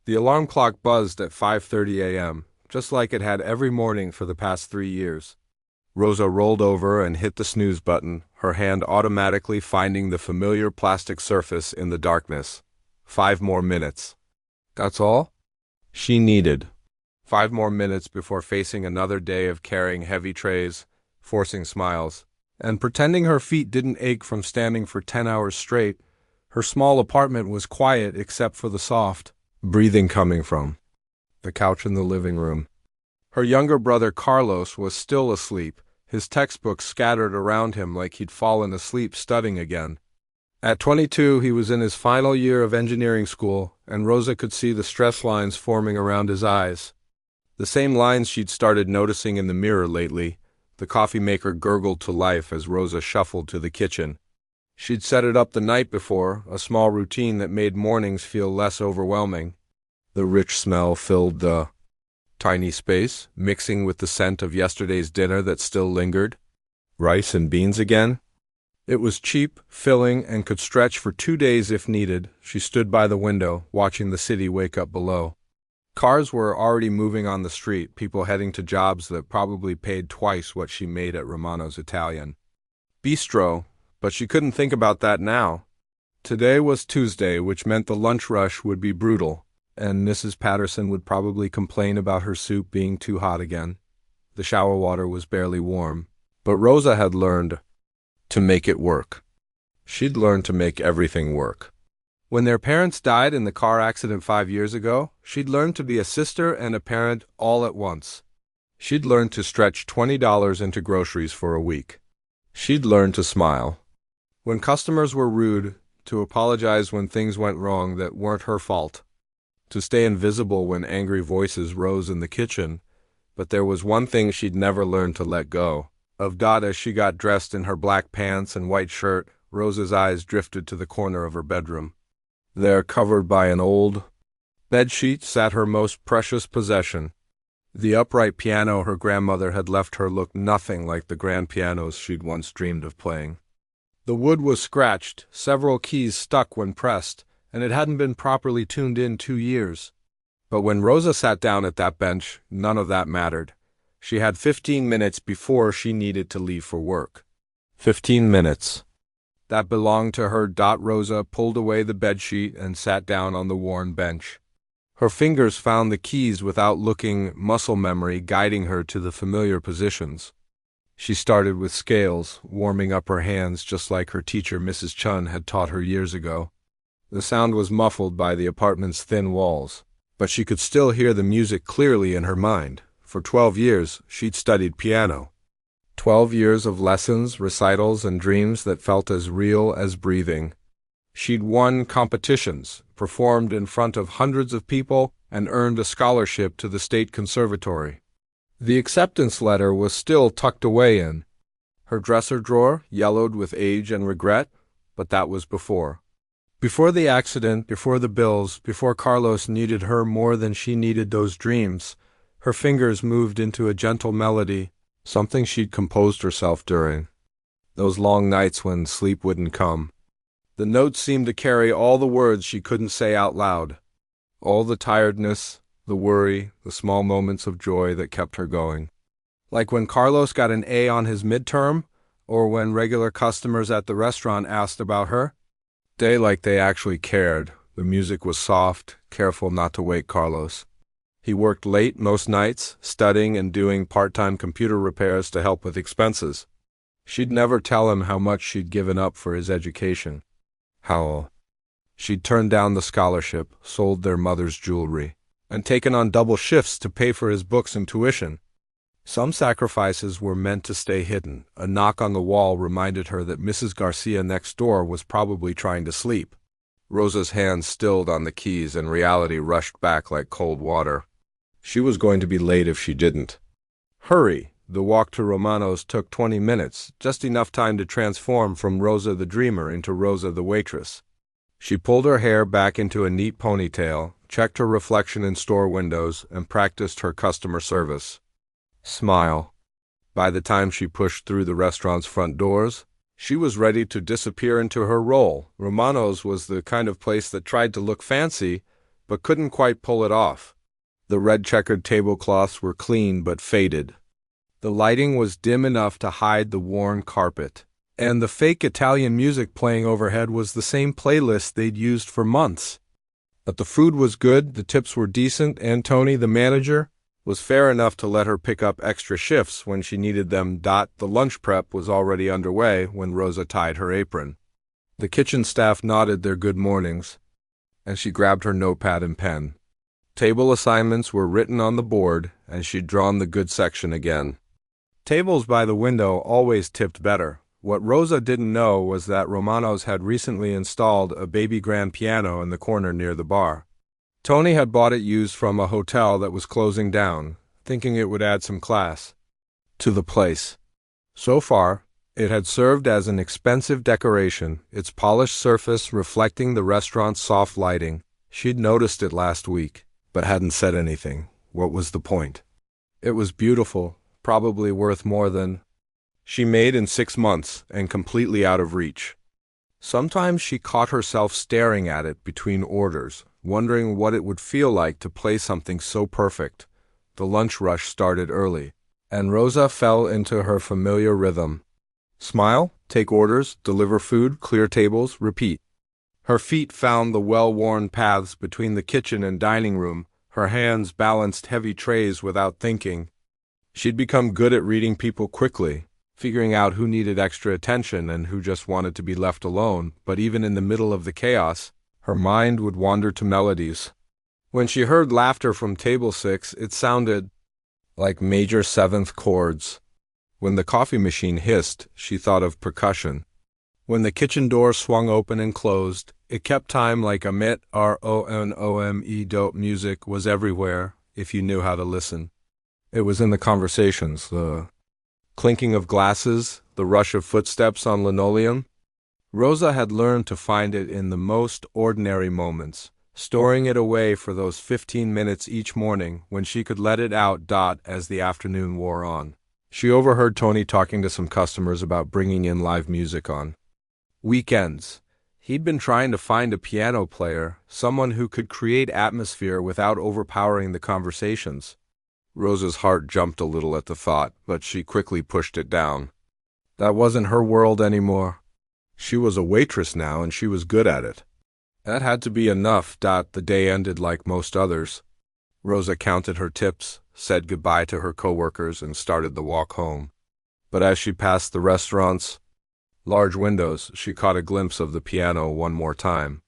The alarm clock buzzed at 5:30 a.m., just like it had every morning for the past 3 years. Rosa rolled over and hit the snooze button, her hand automatically finding the familiar plastic surface in the darkness. 5 more minutes. That's all? She needed 5 more minutes before facing another day of carrying heavy trays, forcing smiles, and pretending her feet didn't ache from standing for 10 hours straight. Her small apartment was quiet except for the soft breathing coming from the couch in the living room. Her younger brother Carlos was still asleep, his textbooks scattered around him like he'd fallen asleep studying again. At 22, he was in his final year of engineering school, and Rosa could see the stress lines forming around his eyes. The same lines she'd started noticing in the mirror lately. The coffee maker gurgled to life as Rosa shuffled to the kitchen. She'd set it up the night before, a small routine that made mornings feel less overwhelming. The rich smell filled the tiny space, mixing with the scent of yesterday's dinner that still lingered. Rice and beans again? It was cheap, filling, and could stretch for 2 days if needed. She stood by the window, watching the city wake up below. Cars were already moving on the street, people heading to jobs that probably paid twice what she made at Romano's Italian Bistro, but she couldn't think about that now. Today was Tuesday, which meant the lunch rush would be brutal, and Mrs. Patterson would probably complain about her soup being too hot again. The shower water was barely warm, but Rosa had learned to make it work. She'd learned to make everything work. When their parents died in the car accident 5 years ago, she'd learned to be a sister and a parent all at once. She'd learned to stretch $20 into groceries for a week. She'd learned to smile when customers were rude, to apologize when things went wrong that weren't her fault, to stay invisible when angry voices rose in the kitchen. But there was one thing she'd never learned to let go of. Dot, as she got dressed in her black pants and white shirt, Rosa's eyes drifted to the corner of her bedroom. There, covered by an old bedsheet, sat her most precious possession. The upright piano her grandmother had left her looked nothing like the grand pianos she'd once dreamed of playing. The wood was scratched, several keys stuck when pressed, and it hadn't been properly tuned in 2 years. But when Rosa sat down at that bench, none of that mattered. She had 15 minutes before she needed to leave for work. 15 minutes. That belonged to her. Rosa pulled away the bedsheet and sat down on the worn bench. Her fingers found the keys without looking, muscle memory guiding her to the familiar positions. She started with scales, warming up her hands just like her teacher Mrs. Chun had taught her years ago. The sound was muffled by the apartment's thin walls, but she could still hear the music clearly in her mind. For 12 years, she'd studied piano. 12 years of lessons, recitals, and dreams that felt as real as breathing. She'd won competitions, performed in front of hundreds of people, and earned a scholarship to the State Conservatory. The acceptance letter was still tucked away in her dresser drawer, yellowed with age and regret, but that was before. Before the accident, before the bills, before Carlos needed her more than she needed those dreams. Her fingers moved into a gentle melody, something she'd composed herself during those long nights when sleep wouldn't come. The notes seemed to carry all the words she couldn't say out loud, all the tiredness, the worry, the small moments of joy that kept her going. Like when Carlos got an A on his midterm, or when regular customers at the restaurant asked about her. Like they actually cared. The music was soft, careful not to wake Carlos. He worked late most nights, studying and doing part-time computer repairs to help with expenses. She'd never tell him how much she'd given up for his education. How she'd turned down the scholarship, sold their mother's jewelry, and taken on double shifts to pay for his books and tuition. Some sacrifices were meant to stay hidden. A knock on the wall reminded her that Mrs. Garcia next door was probably trying to sleep. Rosa's hands stilled on the keys and reality rushed back like cold water. She was going to be late if she didn't. Hurry! The walk to Romano's took 20 minutes, just enough time to transform from Rosa the dreamer into Rosa the waitress. She pulled her hair back into a neat ponytail, checked her reflection in store windows, and practiced her customer service. Smile. By the time she pushed through the restaurant's front doors, she was ready to disappear into her role. Romano's was the kind of place that tried to look fancy, but couldn't quite pull it off. The red-checkered tablecloths were clean but faded. The lighting was dim enough to hide the worn carpet. And the fake Italian music playing overhead was the same playlist they'd used for months. But the food was good, the tips were decent, and Tony, the manager, was fair enough to let her pick up extra shifts when she needed them. The lunch prep was already underway when Rosa tied her apron. The kitchen staff nodded their good mornings, and she grabbed her notepad and pen. Table assignments were written on the board, and she'd drawn the good section again. Tables by the window always tipped better. What Rosa didn't know was that Romano's had recently installed a baby grand piano in the corner near the bar. Tony had bought it used from a hotel that was closing down, thinking it would add some class to the place. So far, it had served as an expensive decoration, its polished surface reflecting the restaurant's soft lighting. She'd noticed it last week, but hadn't said anything. What was the point? It was beautiful, probably worth more than she made in 6 months, and completely out of reach. Sometimes she caught herself staring at it between orders, wondering what it would feel like to play something so perfect. The lunch rush started early, and Rosa fell into her familiar rhythm. Smile, take orders, deliver food, clear tables, repeat. Her feet found the well-worn paths between the kitchen and dining room. Her hands balanced heavy trays without thinking. She'd become good at reading people quickly, figuring out who needed extra attention and who just wanted to be left alone, but even in the middle of the chaos, her mind would wander to melodies. When she heard laughter from table 6, it sounded like major 7th chords. When the coffee machine hissed, she thought of percussion. When the kitchen door swung open and closed, it kept time like a metronome. Dope music was everywhere, if you knew how to listen. It was in the conversations, the clinking of glasses, the rush of footsteps on linoleum. Rosa had learned to find it in the most ordinary moments, storing it away for those 15 minutes each morning when she could let it out. As the afternoon wore on, she overheard Tony talking to some customers about bringing in live music on weekends. He'd been trying to find a piano player, someone who could create atmosphere without overpowering the conversations. Rosa's heart jumped a little at the thought, but she quickly pushed it down. That wasn't her world anymore. She was a waitress now, and she was good at it. That had to be enough. The day ended like most others. Rosa counted her tips, said goodbye to her coworkers, and started the walk home. But as she passed the restaurant's large windows, she caught a glimpse of the piano one more time.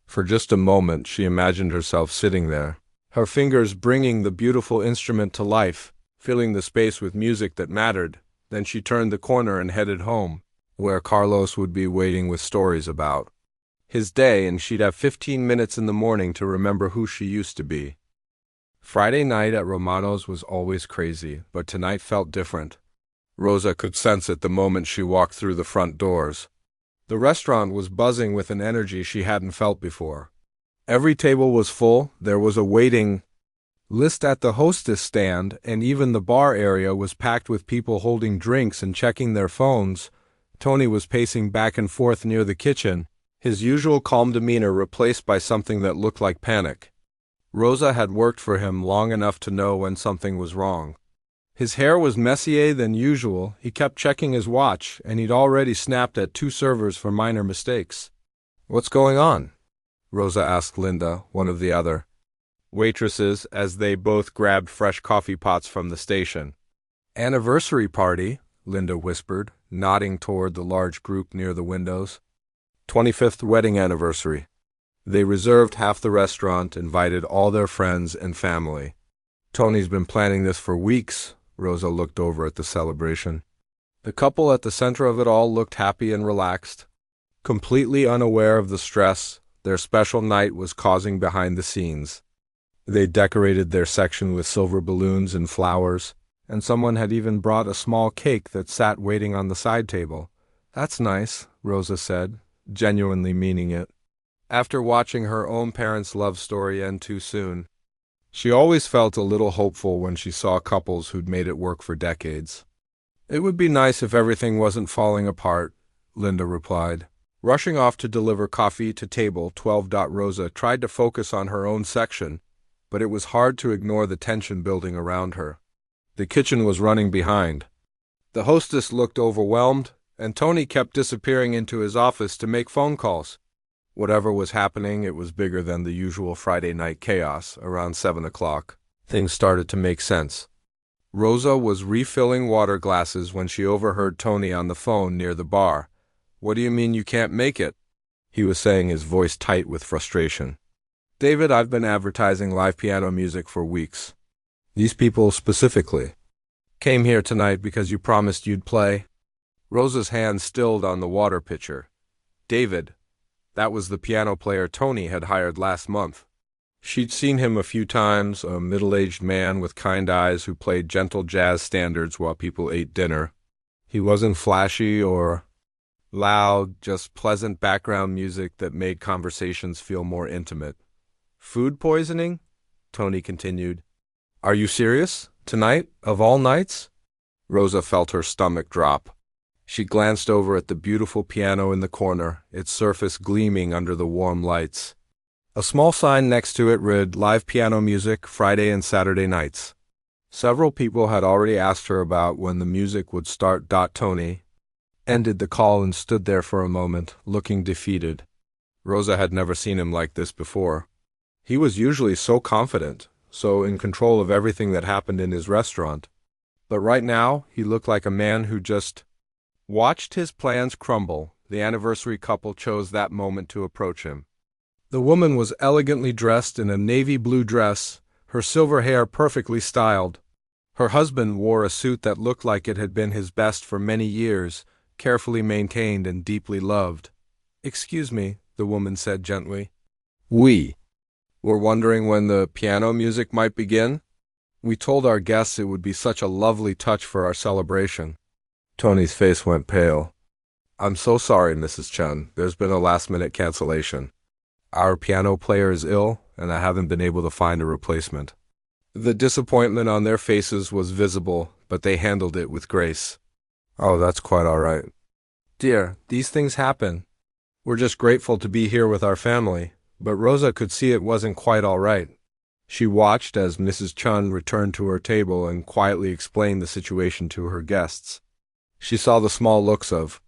For just a moment, she imagined herself sitting there, her fingers bringing the beautiful instrument to life, filling the space with music that mattered. Then she turned the corner and headed home, where Carlos would be waiting with stories about his day, and she'd have 15 minutes in the morning to remember who she used to be. Friday night at Romano's was always crazy, but tonight felt different. Rosa could sense it the moment she walked through the front doors. The restaurant was buzzing with an energy she hadn't felt before. Every table was full, there was a waiting list at the hostess stand, and even the bar area was packed with people holding drinks and checking their phones. Tony was pacing back and forth near the kitchen, his usual calm demeanor replaced by something that looked like panic. Rosa had worked for him long enough to know when something was wrong. His hair was messier than usual, he kept checking his watch, and he'd already snapped at 2 servers for minor mistakes. "What's going on?" Rosa asked Linda, one of the other waitresses, as they both grabbed fresh coffee pots from the station. "Anniversary party," Linda whispered, nodding toward the large group near the windows. 25th wedding anniversary. They reserved half the restaurant, invited all their friends and family. "Tony's been planning this for weeks." Rosa looked over at the celebration. The couple at the center of it all looked happy and relaxed, completely unaware of the stress their special night was causing behind the scenes. They decorated their section with silver balloons and flowers, and someone had even brought a small cake that sat waiting on the side table. "That's nice," Rosa said, genuinely meaning it. After watching her own parents' love story end too soon, she always felt a little hopeful when she saw couples who'd made it work for decades. "It would be nice if everything wasn't falling apart," Linda replied. Rushing off to deliver coffee to table 12. Rosa tried to focus on her own section, but it was hard to ignore the tension building around her. The kitchen was running behind. The hostess looked overwhelmed, and Tony kept disappearing into his office to make phone calls. Whatever was happening, it was bigger than the usual Friday night chaos. Around 7 o'clock, things started to make sense. Rosa was refilling water glasses when she overheard Tony on the phone near the bar. "What do you mean you can't make it?" he was saying, his voice tight with frustration. "David, I've been advertising live piano music for weeks. These people specifically came here tonight because you promised you'd play." Rosa's hand stilled on the water pitcher. David, that was the piano player Tony had hired last month. She'd seen him a few times, a middle-aged man with kind eyes who played gentle jazz standards while people ate dinner. He wasn't flashy or loud, just pleasant background music that made conversations feel more intimate. "Food poisoning?" Tony continued. "Are you serious? Tonight, of all nights?" Rosa felt her stomach drop. She glanced over at the beautiful piano in the corner, its surface gleaming under the warm lights. A small sign next to it read, "Live piano music, Friday and Saturday nights." Several people had already asked her about when the music would start. Tony ended the call and stood there for a moment, looking defeated. Rosa had never seen him like this before. He was usually so confident, so in control of everything that happened in his restaurant. But right now, he looked like a man who just watched his plans crumble. The anniversary couple chose that moment to approach him. The woman was elegantly dressed in a navy blue dress, her silver hair perfectly styled. Her husband wore a suit that looked like it had been his best for many years, carefully maintained and deeply loved. "Excuse me," the woman said gently. "We were wondering when the piano music might begin. We told our guests it would be such a lovely touch for our celebration." Tony's face went pale. "I'm so sorry, Mrs. Chen. There's been a last-minute cancellation. Our piano player is ill, and I haven't been able to find a replacement." The disappointment on their faces was visible, but they handled it with grace. "Oh, that's quite all right. Dear, these things happen. We're just grateful to be here with our family." But Rosa could see it wasn't quite all right. She watched as Mrs. Chun returned to her table and quietly explained the situation to her guests. She saw the small looks of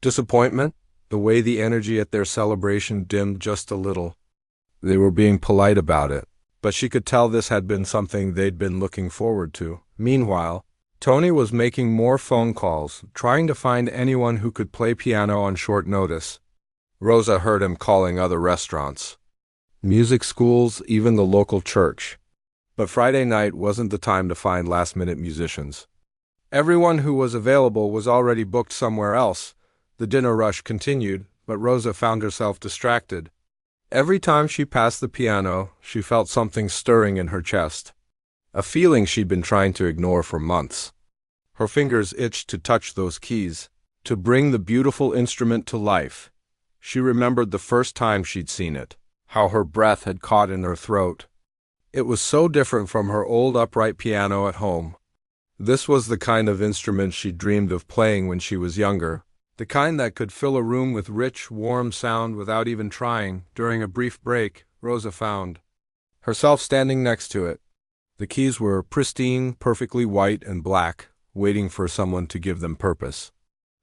disappointment, the way the energy at their celebration dimmed just a little. They were being polite about it, but she could tell this had been something they'd been looking forward to. Meanwhile, Tony was making more phone calls, trying to find anyone who could play piano on short notice. Rosa heard him calling other restaurants, music schools, even the local church. But Friday night wasn't the time to find last-minute musicians. Everyone who was available was already booked somewhere else. The dinner rush continued, but Rosa found herself distracted. Every time she passed the piano, she felt something stirring in her chest, a feeling she'd been trying to ignore for months. Her fingers itched to touch those keys, to bring the beautiful instrument to life. She remembered the first time she'd seen it, how her breath had caught in her throat. It was so different from her old upright piano at home. This was the kind of instrument she'd dreamed of playing when she was younger. The kind that could fill a room with rich, warm sound without even trying. During a brief break, Rosa found herself standing next to it. The keys were pristine, perfectly white and black, waiting for someone to give them purpose.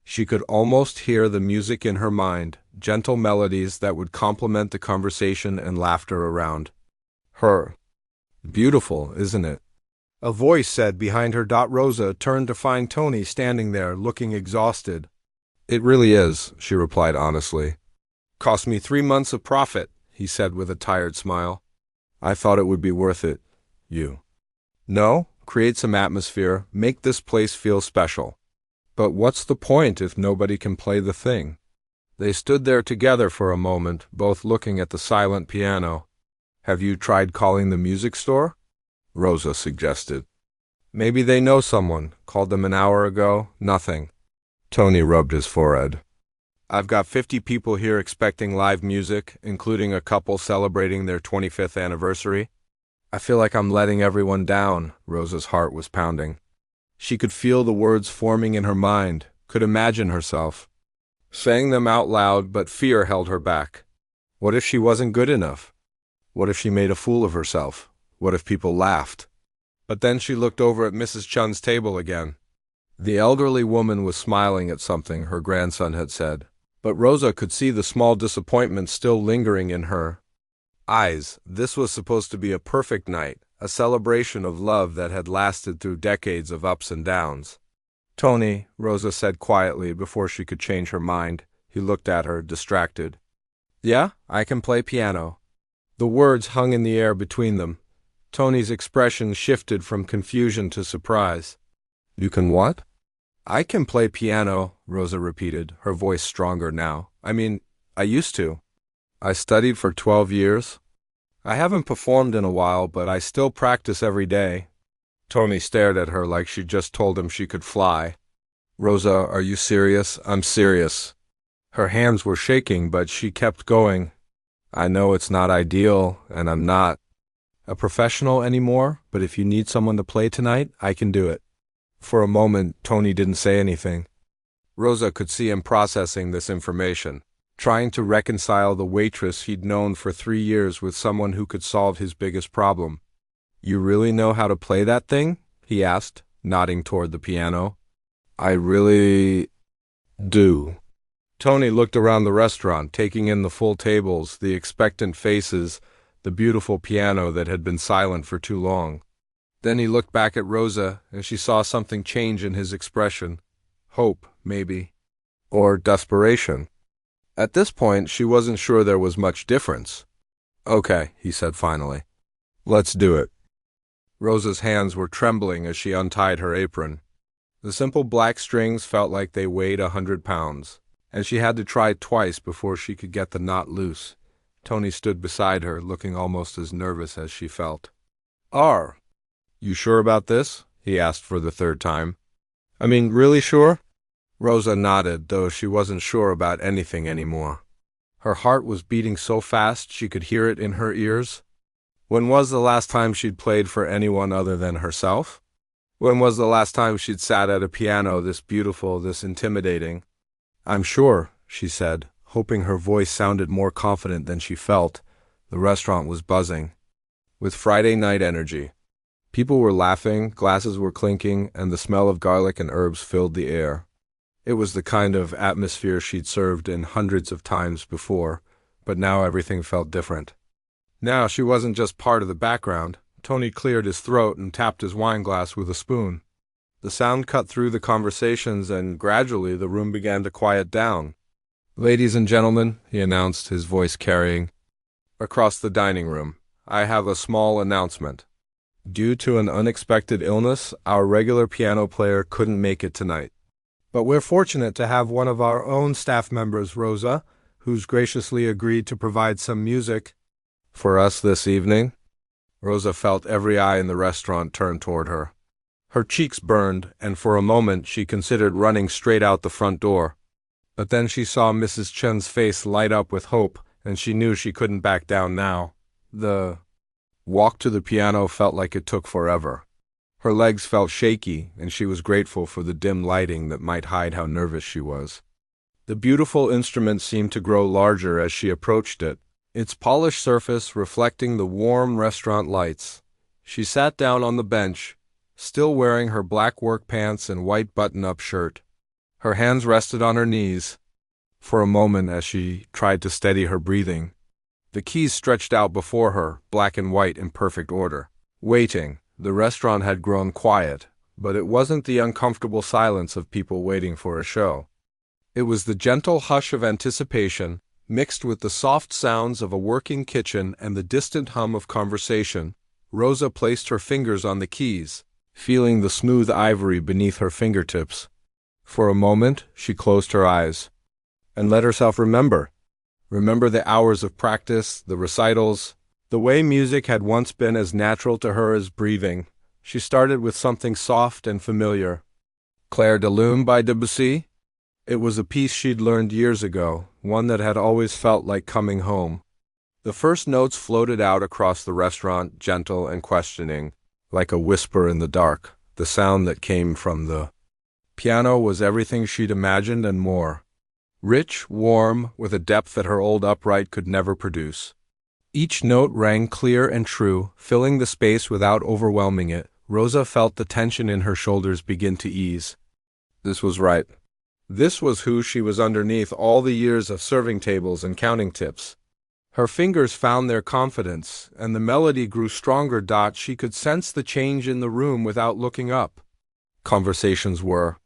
She could almost hear the music in her mind, gentle melodies that would complement the conversation and laughter around her. "Beautiful, isn't it?" a voice said behind her. Rosa turned to find Tony standing there, looking exhausted. "It really is," she replied honestly. "Cost me 3 months of profit," he said with a tired smile. "I thought it would be worth it. You no? Create some atmosphere, make this place feel special. But what's the point if nobody can play the thing?" They stood there together for a moment, both looking at the silent piano. "Have you tried calling the music store?" Rosa suggested. "Maybe they know someone. Called them an hour ago. Nothing." Tony rubbed his forehead. "I've got 50 people here expecting live music, including a couple celebrating their 25th anniversary. I feel like I'm letting everyone down." Rosa's heart was pounding. She could feel the words forming in her mind, could imagine herself saying them out loud, but fear held her back. What if she wasn't good enough? What if she made a fool of herself? What if people laughed? But then she looked over at Mrs. Chun's table again. The elderly woman was smiling at something her grandson had said, but Rosa could see the small disappointment still lingering in her eyes. This was supposed to be a perfect night, a celebration of love that had lasted through decades of ups and downs. "Tony," Rosa said quietly before she could change her mind. He looked at her, distracted. "Yeah, I can play piano." The words hung in the air between them. Tony's expression shifted from confusion to surprise. "You can what?" "I can play piano," Rosa repeated, her voice stronger now. I used to. I studied for 12 years. I haven't performed in a while, but I still practice every day." Tony stared at her like she'd just told him she could fly. "Rosa, are you serious?" "I'm serious." Her hands were shaking, but she kept going. "I know it's not ideal, and I'm not a professional anymore, but if you need someone to play tonight, I can do it." For a moment, Tony didn't say anything. Rosa could see him processing this information, trying to reconcile the waitress he'd known for 3 years with someone who could solve his biggest problem. "You really know how to play that thing?" he asked, nodding toward the piano. "I really do." Tony looked around the restaurant, taking in the full tables, the expectant faces, the beautiful piano that had been silent for too long. Then he looked back at Rosa, and she saw something change in his expression. Hope, maybe. Or desperation. At this point, she wasn't sure there was much difference. "Okay," he said finally. "Let's do it." Rosa's hands were trembling as she untied her apron. The simple black strings felt like they weighed 100 pounds, and she had to try twice before she could get the knot loose. Tony stood beside her, looking almost as nervous as she felt. You sure about this?" he asked for the 3rd time. Really sure?" Rosa nodded, though she wasn't sure about anything anymore. Her heart was beating so fast she could hear it in her ears. When was the last time she'd played for anyone other than herself? When was the last time she'd sat at a piano this beautiful, this intimidating? "I'm sure," she said, hoping her voice sounded more confident than she felt. The restaurant was buzzing with Friday night energy. People were laughing, glasses were clinking, and the smell of garlic and herbs filled the air. It was the kind of atmosphere she'd served in hundreds of times before, but now everything felt different. Now she wasn't just part of the background. Tony cleared his throat and tapped his wine glass with a spoon. The sound cut through the conversations, and gradually the room began to quiet down. "Ladies and gentlemen," he announced, his voice carrying across the dining room, "I have a small announcement. Due to an unexpected illness, our regular piano player couldn't make it tonight. But we're fortunate to have one of our own staff members, Rosa, who's graciously agreed to provide some music for us this evening." Rosa felt every eye in the restaurant turn toward her. Her cheeks burned, and for a moment she considered running straight out the front door. But then she saw Mrs. Chen's face light up with hope, and she knew she couldn't back down now. The walk to the piano felt like it took forever. Her legs felt shaky, and she was grateful for the dim lighting that might hide how nervous she was. The beautiful instrument seemed to grow larger as she approached it, its polished surface reflecting the warm restaurant lights. She sat down on the bench, still wearing her black work pants and white button-up shirt. Her hands rested on her knees for a moment as she tried to steady her breathing. The keys stretched out before her, black and white in perfect order. Waiting. The restaurant had grown quiet, but it wasn't the uncomfortable silence of people waiting for a show. It was the gentle hush of anticipation, mixed with the soft sounds of a working kitchen and the distant hum of conversation. Rosa placed her fingers on the keys, feeling the smooth ivory beneath her fingertips. For a moment, she closed her eyes and let herself remember the hours of practice, the recitals, the way music had once been as natural to her as breathing. She started with something soft and familiar. Clair de Lune by Debussy? It was a piece she'd learned years ago, one that had always felt like coming home. The first notes floated out across the restaurant, gentle and questioning, like a whisper in the dark. The sound that came from the piano was everything she'd imagined and more. Rich, warm, with a depth that her old upright could never produce. Each note rang clear and true, filling the space without overwhelming it. Rosa felt the tension in her shoulders begin to ease. This was right. This was who she was underneath all the years of serving tables and counting tips. Her fingers found their confidence, and the melody grew stronger. She could sense the change in the room without looking up. Conversations were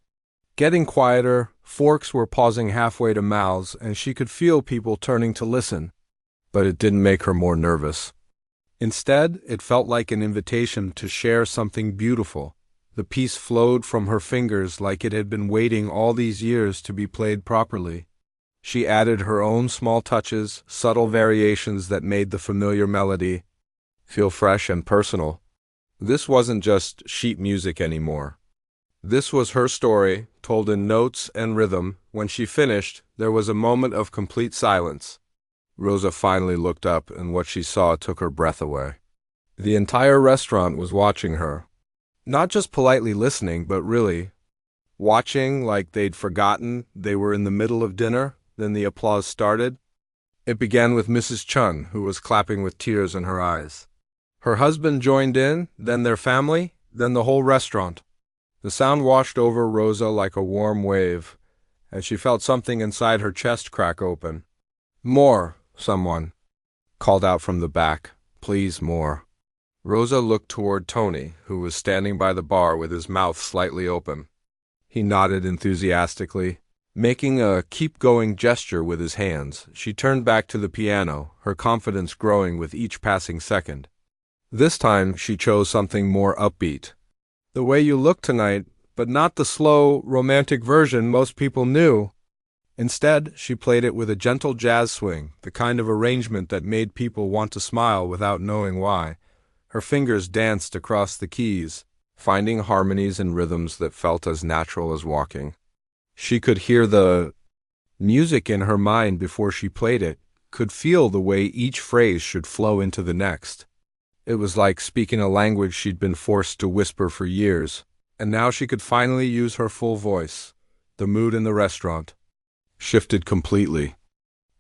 getting quieter, forks were pausing halfway to mouths, and she could feel people turning to listen. But it didn't make her more nervous. Instead, it felt like an invitation to share something beautiful. The piece flowed from her fingers like it had been waiting all these years to be played properly. She added her own small touches, subtle variations that made the familiar melody feel fresh and personal. This wasn't just sheet music anymore. This was her story, told in notes and rhythm. When she finished, there was a moment of complete silence. Rosa finally looked up, and what she saw took her breath away. The entire restaurant was watching her. Not just politely listening, but really watching like they'd forgotten they were in the middle of dinner. Then the applause started. It began with Mrs. Chun, who was clapping with tears in her eyes. Her husband joined in, then their family, then the whole restaurant. The sound washed over Rosa like a warm wave, and she felt something inside her chest crack open. More, someone called out from the back. Please, more. Rosa looked toward Tony, who was standing by the bar with his mouth slightly open. He nodded enthusiastically, making a keep-going gesture with his hands. She turned back to the piano, her confidence growing with each passing second. This time she chose something more upbeat. The Way You Look Tonight, but not the slow, romantic version most people knew. Instead, she played it with a gentle jazz swing, the kind of arrangement that made people want to smile without knowing why. Her fingers danced across the keys, finding harmonies and rhythms that felt as natural as walking. She could hear the music in her mind before she played it, could feel the way each phrase should flow into the next. It was like speaking a language she'd been forced to whisper for years, and now she could finally use her full voice. The mood in the restaurant shifted completely.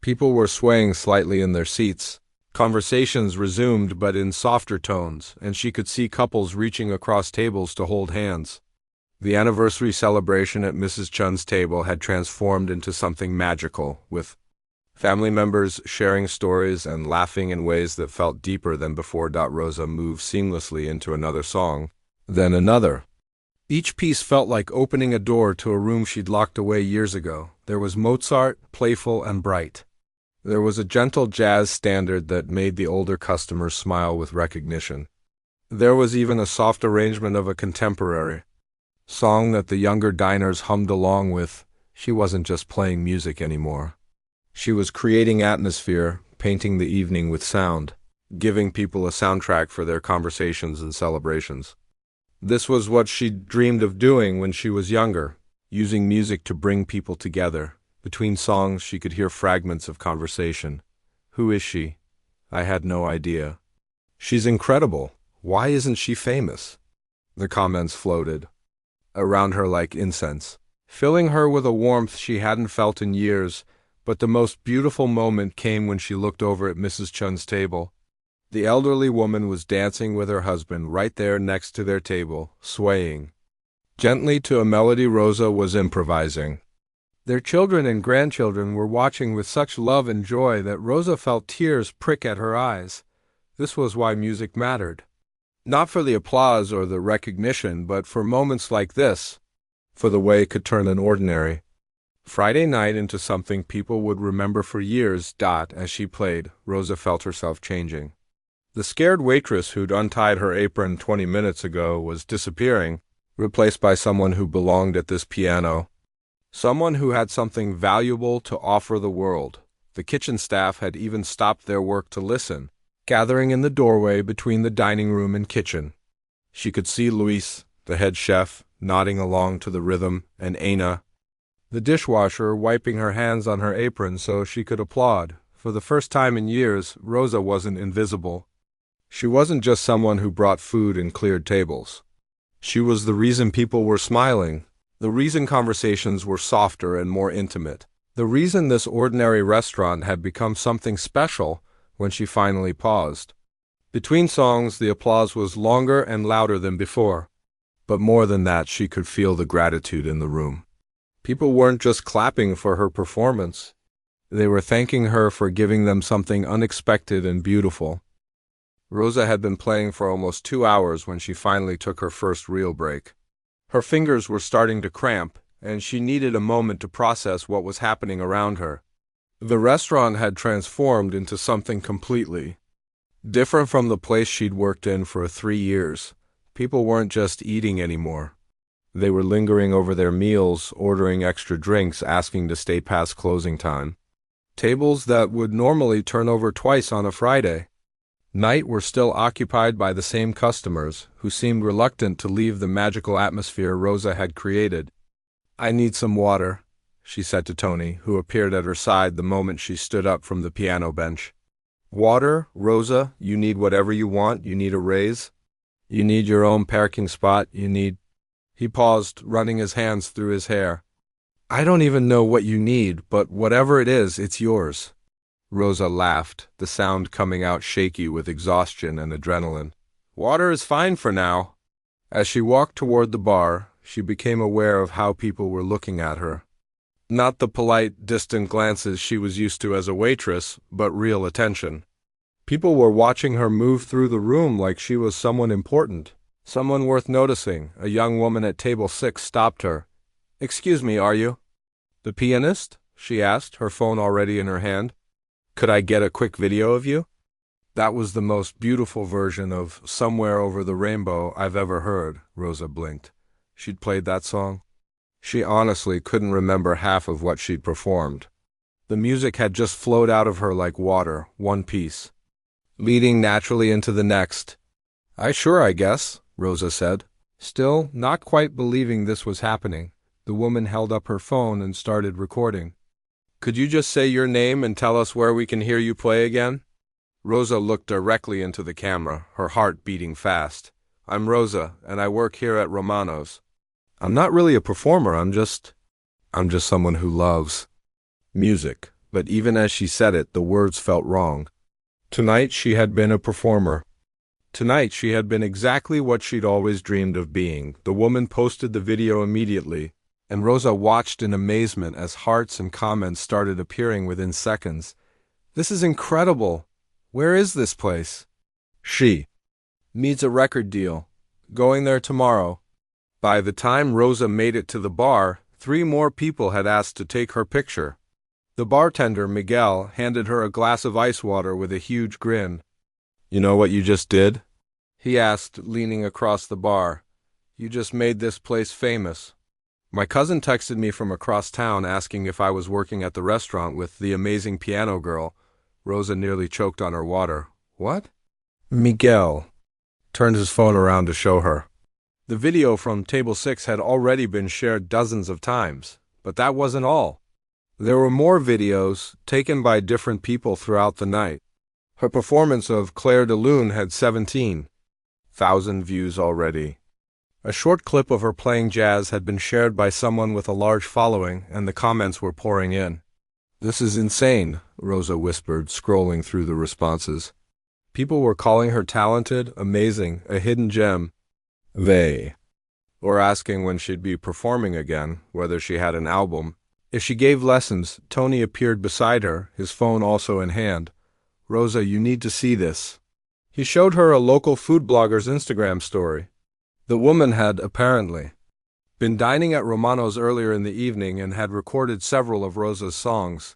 People were swaying slightly in their seats. Conversations resumed, but in softer tones, and she could see couples reaching across tables to hold hands. The anniversary celebration at Mrs. Chun's table had transformed into something magical, with family members sharing stories and laughing in ways that felt deeper than before. Rosa moved seamlessly into another song, then another. Each piece felt like opening a door to a room she'd locked away years ago. There was Mozart, playful and bright. There was a gentle jazz standard that made the older customers smile with recognition. There was even a soft arrangement of a contemporary song that the younger diners hummed along with. She wasn't just playing music anymore. She was creating atmosphere, painting the evening with sound, giving people a soundtrack for their conversations and celebrations. This was what she'd dreamed of doing when she was younger, using music to bring people together. Between songs, she could hear fragments of conversation. Who is she? I had no idea. She's incredible. Why isn't she famous? The comments floated around her like incense, filling her with a warmth she hadn't felt in years. But the most beautiful moment came when she looked over at Mrs. Chun's table. The elderly woman was dancing with her husband right there next to their table, swaying gently to a melody Rosa was improvising. Their children and grandchildren were watching with such love and joy that Rosa felt tears prick at her eyes. This was why music mattered. Not for the applause or the recognition, but for moments like this, for the way it could turn an ordinary Friday night into something people would remember for years. As she played, Rosa felt herself changing. The scared waitress who'd untied her apron 20 minutes ago was disappearing, replaced by someone who belonged at this piano. Someone who had something valuable to offer the world. The kitchen staff had even stopped their work to listen, gathering in the doorway between the dining room and kitchen. She could see Luis, the head chef, nodding along to the rhythm, and Ana, the dishwasher, wiping her hands on her apron so she could applaud. For the first time in years, Rosa wasn't invisible. She wasn't just someone who brought food and cleared tables. She was the reason people were smiling, the reason conversations were softer and more intimate, The reason this ordinary restaurant had become something special when she finally paused. Between songs, the applause was longer and louder than before. But more than that, she could feel the gratitude in the room. People weren't just clapping for her performance. They were thanking her for giving them something unexpected and beautiful. Rosa had been playing for almost 2 hours when she finally took her first real break. Her fingers were starting to cramp, and she needed a moment to process what was happening around her. The restaurant had transformed into something completely different from the place she'd worked in for 3 years. People weren't just eating anymore. They were lingering over their meals, ordering extra drinks, asking to stay past closing time. Tables that would normally turn over twice on a Friday night were still occupied by the same customers, who seemed reluctant to leave the magical atmosphere Rosa had created. "I need some water," she said to Tony, who appeared at her side the moment she stood up from the piano bench. "Water, Rosa? You need whatever you want? You need a raise? You need your own parking spot? You need—" He paused, running his hands through his hair. "I don't even know what you need, but whatever it is, it's yours." Rosa laughed, the sound coming out shaky with exhaustion and adrenaline. "Water is fine for now." As she walked toward the bar, she became aware of how people were looking at her. Not the polite, distant glances she was used to as a waitress, but real attention. People were watching her move through the room like she was someone important, someone worth noticing. A young woman at table 6 stopped her. "Excuse me, are you the pianist?" she asked, her phone already in her hand. "Could I get a quick video of you?" That was the most beautiful version of "Somewhere Over the Rainbow" I've ever heard, Rosa blinked. She'd played that song. She honestly couldn't remember half of what she'd performed. The music had just flowed out of her like water, one piece, leading naturally into the next. I guess," Rosa said, still not quite believing this was happening. The woman held up her phone and started recording. "Could you just say your name and tell us where we can hear you play again?" Rosa looked directly into the camera, her heart beating fast. "I'm Rosa, and I work here at Romano's. I'm not really a performer, I'm just someone who loves music." But even as she said it, the words felt wrong. Tonight she had been a performer. Tonight she had been exactly what she'd always dreamed of being. The woman posted the video immediately, and Rosa watched in amazement as hearts and comments started appearing within seconds. "This is incredible. Where is this place?" "She needs a record deal. Going there tomorrow." By the time Rosa made it to the bar, 3 more people had asked to take her picture. The bartender, Miguel, handed her a glass of ice water with a huge grin. "You know what you just did?" he asked, leaning across the bar. "You just made this place famous. My cousin texted me from across town asking if I was working at the restaurant with the amazing piano girl." Rosa nearly choked on her water. "What?" Miguel turned his phone around to show her. The video from Table 6 had already been shared dozens of times, but that wasn't all. There were more videos taken by different people throughout the night. Her performance of Claire de Lune had 17,000 views already. A short clip of her playing jazz had been shared by someone with a large following, and the comments were pouring in. "This is insane," Rosa whispered, scrolling through the responses. People were calling her talented, amazing, a hidden gem. They were asking when she'd be performing again, whether she had an album. If she gave lessons. Tony appeared beside her, his phone also in hand. "Rosa, you need to see this." He showed her a local food blogger's Instagram story. The woman had, apparently, been dining at Romano's earlier in the evening and had recorded several of Rosa's songs.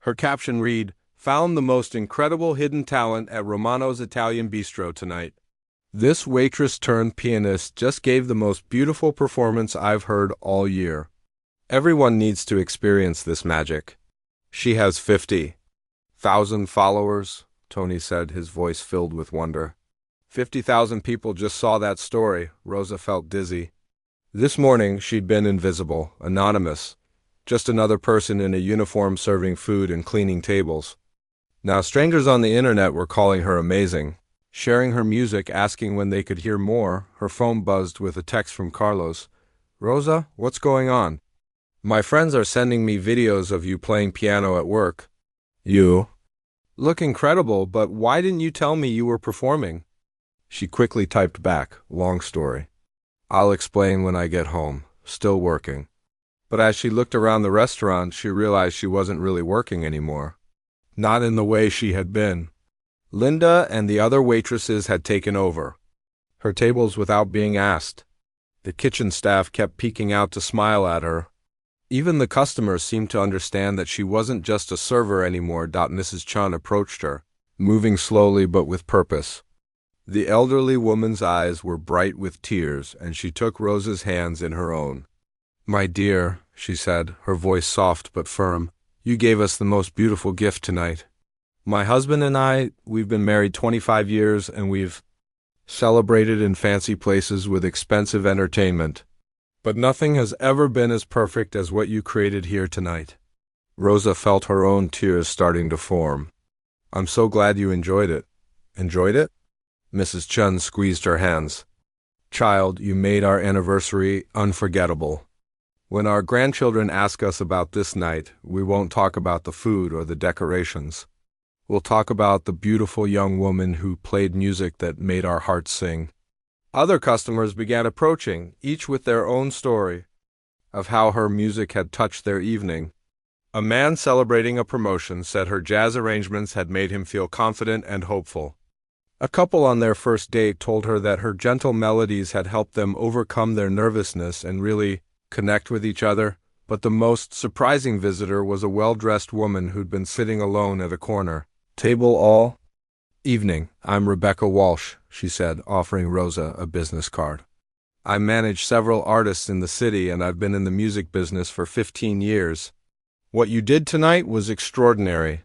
Her caption read, "Found the most incredible hidden talent at Romano's Italian Bistro tonight. This waitress turned pianist just gave the most beautiful performance I've heard all year. Everyone needs to experience this magic." "She has 50,000 followers," Tony said, his voice filled with wonder. 50,000 people just saw that story. Rosa felt dizzy. This morning she'd been invisible, anonymous, just another person in a uniform serving food and cleaning tables. Now strangers on the internet were calling her amazing, sharing her music, asking when they could hear more. Her phone buzzed with a text from Carlos. "Rosa, what's going on?" My friends are sending me videos of you playing piano at work. You look incredible, but why didn't you tell me you were performing? She quickly typed back, long story. I'll explain when I get home, still working. But as she looked around the restaurant, she realized she wasn't really working anymore. Not in the way she had been. Linda and the other waitresses had taken over her tables without being asked. The kitchen staff kept peeking out to smile at her. Even the customers seemed to understand that she wasn't just a server anymore. Mrs. Chun approached her, moving slowly but with purpose. The elderly woman's eyes were bright with tears, and she took Rosa's hands in her own. My dear, she said, her voice soft but firm, you gave us the most beautiful gift tonight. My husband and we've been married 25 years, and we've celebrated in fancy places with expensive entertainment. But nothing has ever been as perfect as what you created here tonight. Rosa felt her own tears starting to form. I'm so glad you enjoyed it. Enjoyed it? Mrs. Chun squeezed her hands. Child, you made our anniversary unforgettable. When our grandchildren ask us about this night, we won't talk about the food or the decorations. We'll talk about the beautiful young woman who played music that made our hearts sing. Other customers began approaching, each with their own story of how her music had touched their evening. A man celebrating a promotion said her jazz arrangements had made him feel confident and hopeful. A couple on their first date told her that her gentle melodies had helped them overcome their nervousness and really connect with each other. But the most surprising visitor was a well-dressed woman who'd been sitting alone at a corner table all evening. I'm Rebecca Walsh, she said, offering Rosa a business card. I manage several artists in the city, and I've been in the music business for 15 years. What you did tonight was extraordinary.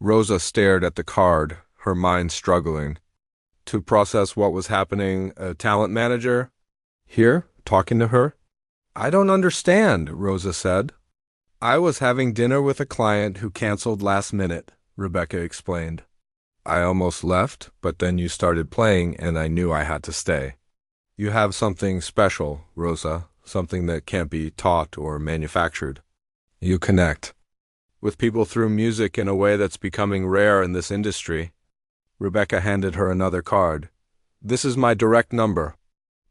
Rosa stared at the card, her mind struggling to process what was happening. A talent manager here, talking to her? I don't understand, Rosa said. I was having dinner with a client who canceled last minute, Rebecca explained. I almost left, but then you started playing and I knew I had to stay. You have something special, Rosa, something that can't be taught or manufactured. You connect with people through music in a way that's becoming rare in this industry. Rebecca handed her another card. This is my direct number.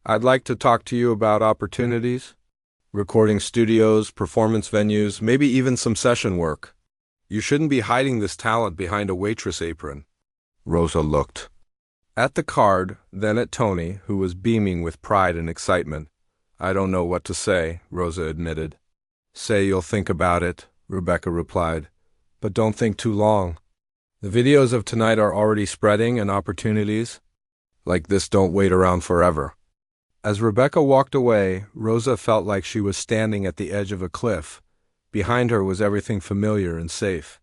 I'd like to talk to you about opportunities, recording studios, performance venues, maybe even some session work. You shouldn't be hiding this talent behind a waitress apron. Rosa looked at the card, then at Tony, who was beaming with pride and excitement. I don't know what to say, Rosa admitted. Say you'll think about it, Rebecca replied. But don't think too long. The videos of tonight are already spreading, and opportunities like this don't wait around forever. As Rebecca walked away, Rosa felt like she was standing at the edge of a cliff. Behind her was everything familiar and safe.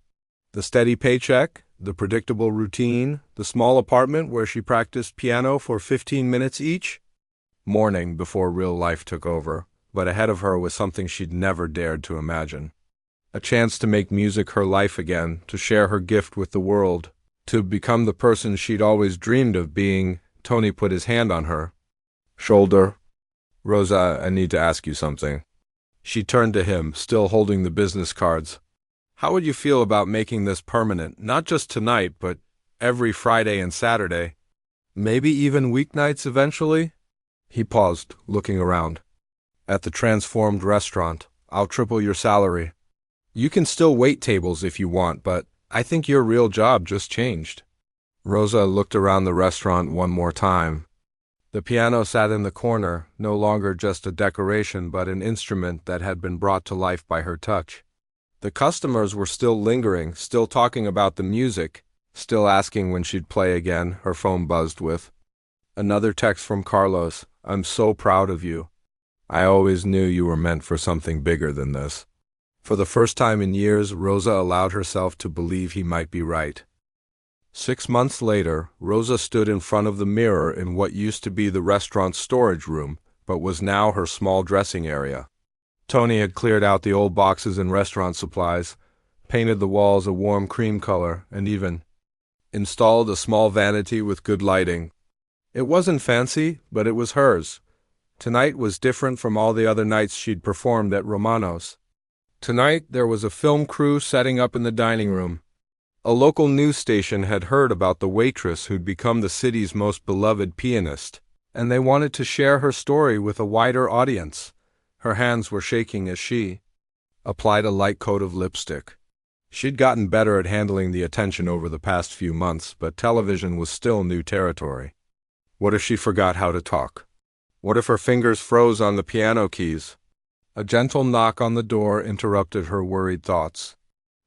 The steady paycheck, the predictable routine, the small apartment where she practiced piano for 15 minutes each. Morning before real life took over, but ahead of her was something she'd never dared to imagine. A chance to make music her life again, to share her gift with the world, to become the person she'd always dreamed of being. Tony put his hand on her shoulder. Rosa, I need to ask you something. She turned to him, still holding the business cards. How would you feel about making this permanent, not just tonight, but every Friday and Saturday? Maybe even weeknights eventually? He paused, looking around. At the transformed restaurant, I'll triple your salary. You can still wait tables if you want, but I think your real job just changed. Rosa looked around the restaurant one more time. The piano sat in the corner, no longer just a decoration but an instrument that had been brought to life by her touch. The customers were still lingering, still talking about the music, still asking when she'd play again. Her phone buzzed with another text from Carlos. I'm so proud of you. I always knew you were meant for something bigger than this. For the first time in years, Rosa allowed herself to believe he might be right. 6 months later, Rosa stood in front of the mirror in what used to be the restaurant's storage room, but was now her small dressing area. Tony had cleared out the old boxes and restaurant supplies, painted the walls a warm cream color, and even installed a small vanity with good lighting. It wasn't fancy, but it was hers. Tonight was different from all the other nights she'd performed at Romano's. Tonight, there was a film crew setting up in the dining room. A local news station had heard about the waitress who'd become the city's most beloved pianist, and they wanted to share her story with a wider audience. Her hands were shaking as she applied a light coat of lipstick. She'd gotten better at handling the attention over the past few months, but television was still new territory. What if she forgot how to talk? What if her fingers froze on the piano keys? A gentle knock on the door interrupted her worried thoughts.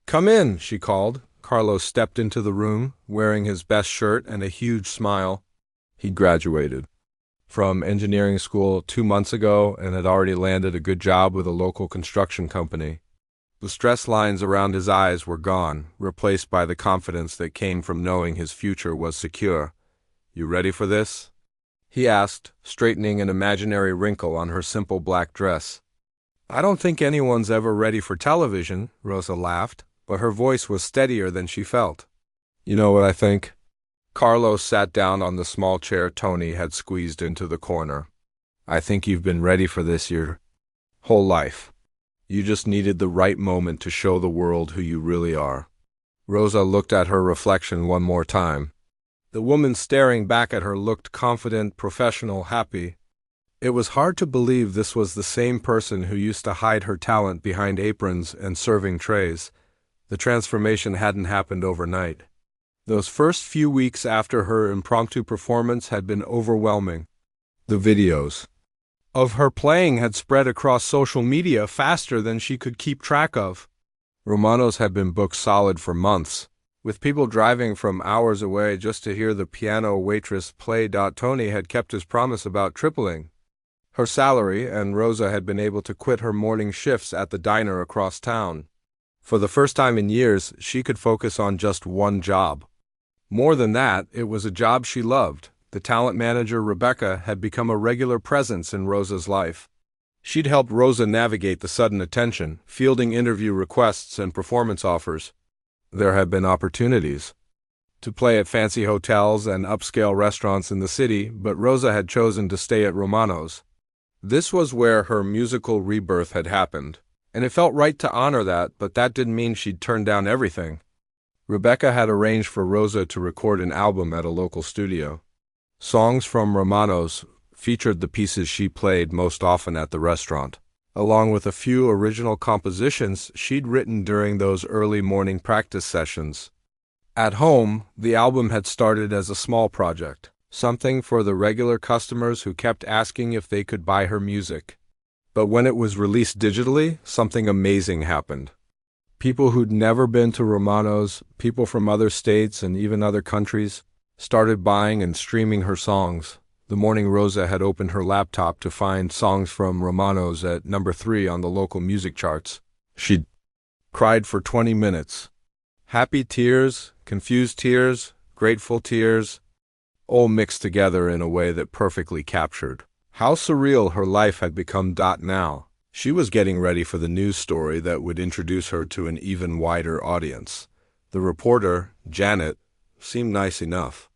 "Come in," she called. Carlos stepped into the room, wearing his best shirt and a huge smile. He graduated from engineering school 2 months ago and had already landed a good job with a local construction company. The stress lines around his eyes were gone, replaced by the confidence that came from knowing his future was secure. "You ready for this?" he asked, straightening an imaginary wrinkle on her simple black dress. "I don't think anyone's ever ready for television," Rosa laughed, but her voice was steadier than she felt. "You know what I think?" Carlos sat down on the small chair Tony had squeezed into the corner. "I think you've been ready for this your whole life. You just needed the right moment to show the world who you really are." Rosa looked at her reflection one more time. The woman staring back at her looked confident, professional, happy. It was hard to believe this was the same person who used to hide her talent behind aprons and serving trays. The transformation hadn't happened overnight. Those first few weeks after her impromptu performance had been overwhelming. The videos of her playing had spread across social media faster than she could keep track of. Romano's had been booked solid for months, with people driving from hours away just to hear the piano waitress play. Tony had kept his promise about tripling her salary, and Rosa had been able to quit her morning shifts at the diner across town. For the first time in years, she could focus on just one job. More than that, it was a job she loved. The talent manager, Rebecca, had become a regular presence in Rosa's life. She'd helped Rosa navigate the sudden attention, fielding interview requests and performance offers. There had been opportunities to play at fancy hotels and upscale restaurants in the city, but Rosa had chosen to stay at Romano's. This was where her musical rebirth had happened, and it felt right to honor that, but that didn't mean she'd turn down everything. Rebecca had arranged for Rosa to record an album at a local studio. Songs from Romano's featured the pieces she played most often at the restaurant, along with a few original compositions she'd written during those early morning practice sessions. At home, the album had started as a small project, something for the regular customers who kept asking if they could buy her music. But when it was released digitally, something amazing happened. People who'd never been to Romano's, people from other states and even other countries, started buying and streaming her songs. The morning Rosa had opened her laptop to find songs from Romano's at number 3 on the local music charts. She'd cried for 20 minutes. Happy tears, confused tears, grateful tears, all mixed together in a way that perfectly captured how surreal her life had become. Now, she was getting ready for the news story that would introduce her to an even wider audience. The reporter, Janet, seemed nice enough.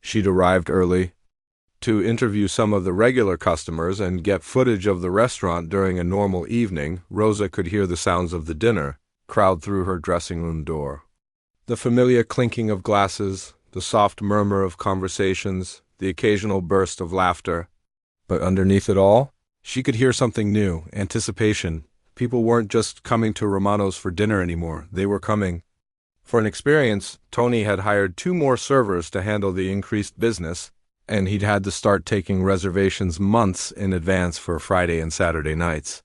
She'd arrived early to interview some of the regular customers and get footage of the restaurant during a normal evening. Rosa could hear the sounds of the dinner crowd through her dressing room door. The familiar clinking of glasses, the soft murmur of conversations, the occasional burst of laughter. But underneath it all, she could hear something new, anticipation. People weren't just coming to Romano's for dinner anymore. They were coming for an experience. Tony had hired 2 more servers to handle the increased business, and he'd had to start taking reservations months in advance for Friday and Saturday nights.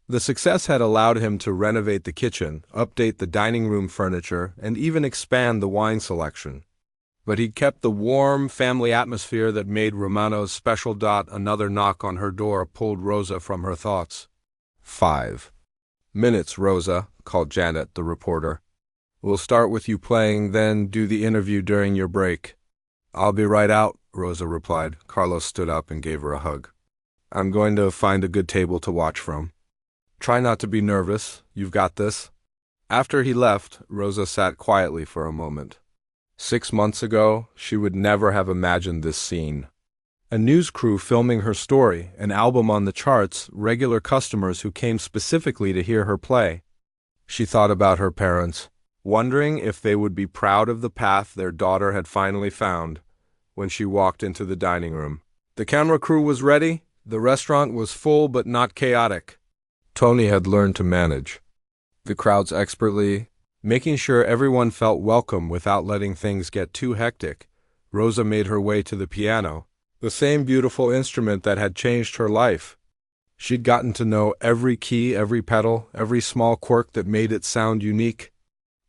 The success had allowed him to renovate the kitchen, update the dining room furniture, and even expand the wine selection. But he'd kept the warm family atmosphere that made Romano's special. Another knock on her door pulled Rosa from her thoughts. 5 minutes, Rosa, called Janet, the reporter. "We'll start with you playing, then do the interview during your break." "I'll be right out," Rosa replied. Carlos stood up and gave her a hug. "I'm going to find a good table to watch from. Try not to be nervous. You've got this." After he left, Rosa sat quietly for a moment. 6 months ago, she would never have imagined this scene. A news crew filming her story, an album on the charts, regular customers who came specifically to hear her play. She thought about her parents, wondering if they would be proud of the path their daughter had finally found when she walked into the dining room. The camera crew was ready. The restaurant was full but not chaotic. Tony had learned to manage the crowds expertly, making sure everyone felt welcome without letting things get too hectic. Rosa made her way to the piano, the same beautiful instrument that had changed her life. She'd gotten to know every key, every pedal, every small quirk that made it sound unique.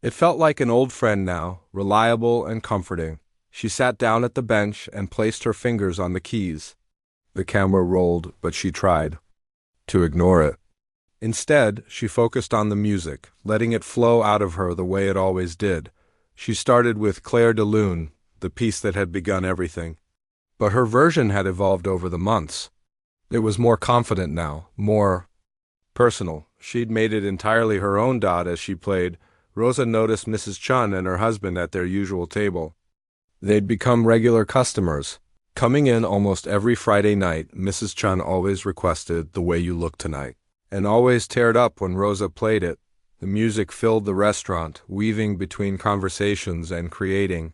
It felt like an old friend now, reliable and comforting. She sat down at the bench and placed her fingers on the keys. The camera rolled, but she tried to ignore it. Instead, she focused on the music, letting it flow out of her the way it always did. She started with Claire de Lune, the piece that had begun everything. But her version had evolved over the months. It was more confident now, more personal. She'd made it entirely her own. As she played, Rosa noticed Mrs. Chun and her husband at their usual table. They'd become regular customers. Coming in almost every Friday night, Mrs. Chun always requested "The Way You Look Tonight," and always teared up when Rosa played it. The music filled the restaurant, weaving between conversations and creating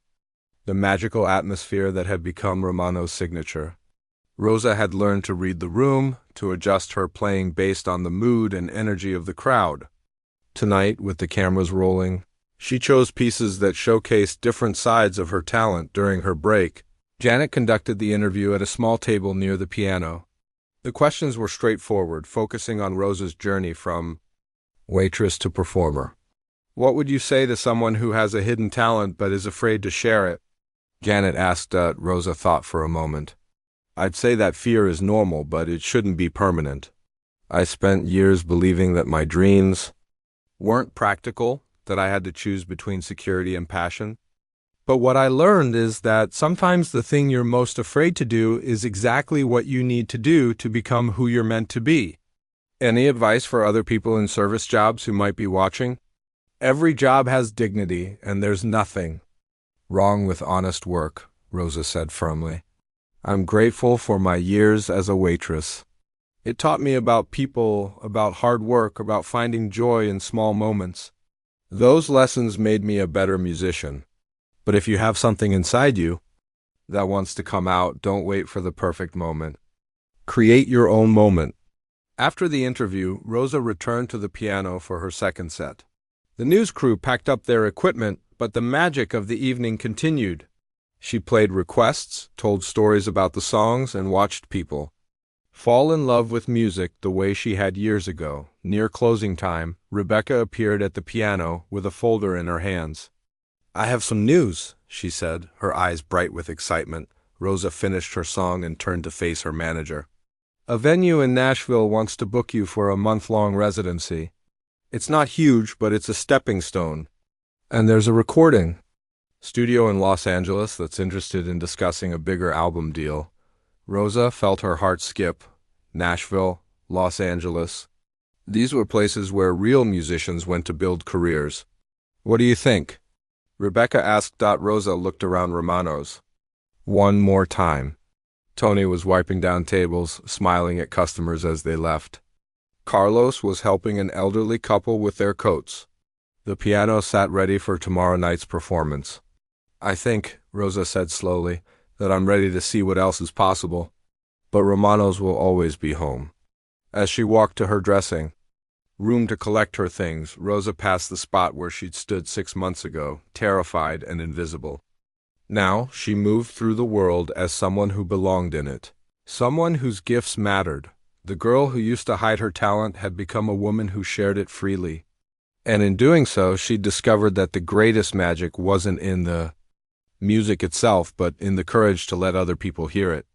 the magical atmosphere that had become Romano's signature. Rosa had learned to read the room, to adjust her playing based on the mood and energy of the crowd. Tonight, with the cameras rolling, she chose pieces that showcased different sides of her talent. During her break, Janet conducted the interview at a small table near the piano. The questions were straightforward, focusing on Rosa's journey from waitress to performer. "What would you say to someone who has a hidden talent but is afraid to share it?" Janet asked. Rosa thought for a moment. "I'd say that fear is normal, but it shouldn't be permanent. I spent years believing that my dreams weren't practical, that I had to choose between security and passion. But what I learned is that sometimes the thing you're most afraid to do is exactly what you need to do to become who you're meant to be." Any advice for other people in service jobs who might be watching? Every job has dignity, and there's nothing wrong with honest work, Rosa said firmly. I'm grateful for my years as a waitress. It taught me about people, about hard work, about finding joy in small moments. Those lessons made me a better musician. But if you have something inside you that wants to come out, don't wait for the perfect moment. Create your own moment. After the interview, Rosa returned to the piano for her second set. The news crew packed up their equipment, but the magic of the evening continued. She played requests, told stories about the songs, and watched people fall in love with music the way she had years ago. Near closing time, Rebecca appeared at the piano with a folder in her hands. "I have some news," she said, her eyes bright with excitement. Rosa finished her song and turned to face her manager. "A venue in Nashville wants to book you for a month-long residency. It's not huge, but it's a stepping stone. And there's a recording studio in Los Angeles that's interested in discussing a bigger album deal." Rosa felt her heart skip. Nashville, Los Angeles. These were places where real musicians went to build careers. "What do you think?" Rebecca asked. Rosa looked around Romano's. One more time. Tony was wiping down tables, smiling at customers as they left. Carlos was helping an elderly couple with their coats. The piano sat ready for tomorrow night's performance. "I think," Rosa said slowly, "that I'm ready to see what else is possible. But Romano's will always be home." As she walked to her dressing room to collect her things, Rosa passed the spot where she'd stood 6 months ago, terrified and invisible. Now she moved through the world as someone who belonged in it, someone whose gifts mattered. The girl who used to hide her talent had become a woman who shared it freely. And in doing so, she discovered that the greatest magic wasn't in the music itself, but in the courage to let other people hear it.